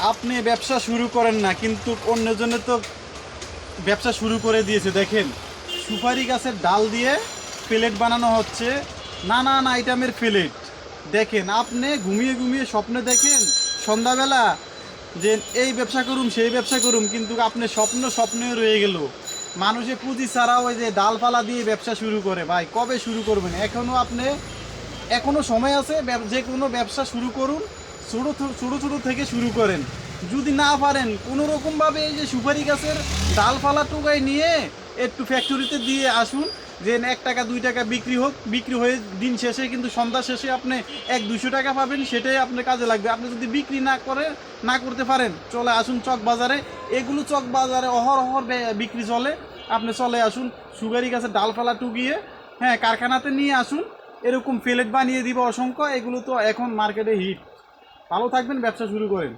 আপনি ব্যবসা শুরু করেন না, কিন্তু অন্যজনে তো ব্যবসা শুরু করে দিয়েছে। দেখেন, সুপারি গাছের ডাল দিয়ে প্লেট বানানো হচ্ছে, নানান আইটেমের প্লেট। দেখেন, আপনি ঘুমিয়ে ঘুমিয়ে স্বপ্নে দেখেন সন্ধ্যাবেলা যে এই ব্যবসা করুম সেই ব্যবসা করুম, কিন্তু আপনি স্বপ্ন স্বপ্নে রয়ে গেল। মানুষে পুঁজি ছাড়া ওই যে ডালপালা দিয়ে ব্যবসা শুরু করে। ভাই, কবে শুরু করবেন? এখনও সময় আছে। যে কোনো ব্যবসা শুরু করুন, ছোটো ছোটো ছোটো থেকে শুরু করেন। যদি না পারেন, কোনো রকমভাবে এই যে সুপারি গাছের ডালপালা টোকাই নিয়ে একটু ফ্যাক্টরিতে দিয়ে আসুন, যে 1 টাকা 2 টাকা বিক্রি হোক। বিক্রি হয়ে দিন শেষে কিন্তু সন্ধ্যা শেষে আপনি 100-200 টাকা পাবেন, সেটাই আপনার কাজে লাগবে। আপনি যদি বিক্রি না করতে পারেন, চলে আসুন চক বাজারে। এগুলো চক বাজারে অহরহ বিক্রি চলে। আপনি চলে আসুন, সুপারি গাছের ডালপালা টুকিয়ে, হ্যাঁ, কারখানাতে নিয়ে আসুন। এরকম প্লেট বানিয়ে দিব অসংখ্য। এগুলো তো এখন মার্কেটে হিট। ভালো থাকবেন, ব্যবসা শুরু করেন।